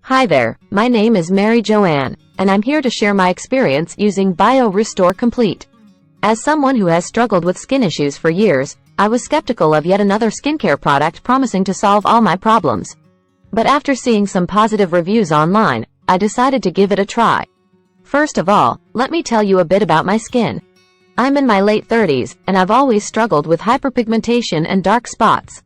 Hi there, my name is Mary Joanne, and I'm here to share my experience using Biorestore Complete. As someone who has struggled with skin issues for years, I was skeptical of yet another skincare product promising to solve all my problems. But after seeing some positive reviews online, I decided to give it a try. First of all, let me tell you a bit about my skin. I'm in my late 30s, and I've always struggled with hyperpigmentation and dark spots.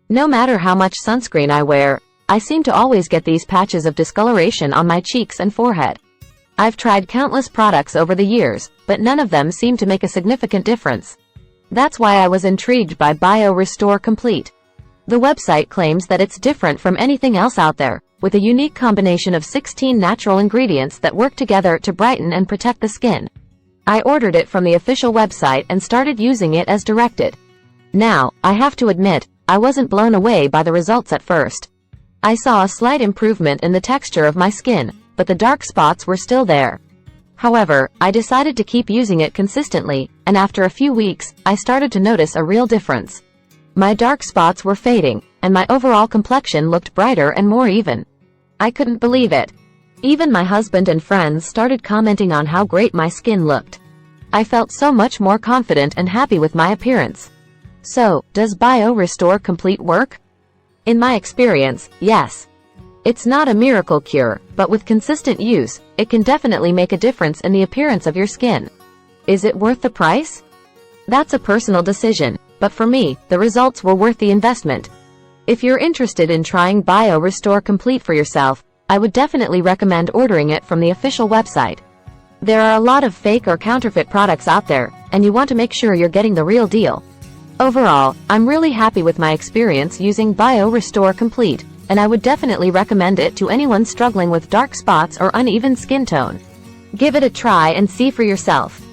No matter how much sunscreen I wear, I seem to always get these patches of discoloration on my cheeks and forehead. I've tried countless products over the years, but none of them seem to make a significant difference. That's why I was intrigued by Biorestore Complete. The website claims that it's different from anything else out there, with a unique combination of 16 natural ingredients that work together to brighten and protect the skin. I ordered it from the official website and started using it as directed. Now, I have to admit, I wasn't blown away by the results at first. I saw a slight improvement in the texture of my skin, but the dark spots were still there. However, I decided to keep using it consistently, and after a few weeks, I started to notice a real difference. My dark spots were fading, and my overall complexion looked brighter and more even. I couldn't believe it. Even my husband and friends started commenting on how great my skin looked. I felt so much more confident and happy with my appearance. So, does Biorestore Complete work? In my experience, yes. It's not a miracle cure, but with consistent use, it can definitely make a difference in the appearance of your skin. Is it worth the price? That's a personal decision, but for me, the results were worth the investment. If you're interested in trying Biorestore Complete for yourself, I would definitely recommend ordering it from the official website. There are a lot of fake or counterfeit products out there, and you want to make sure you're getting the real deal. Overall, I'm really happy with my experience using Biorestore Complete, and I would definitely recommend it to anyone struggling with dark spots or uneven skin tone. Give it a try and see for yourself.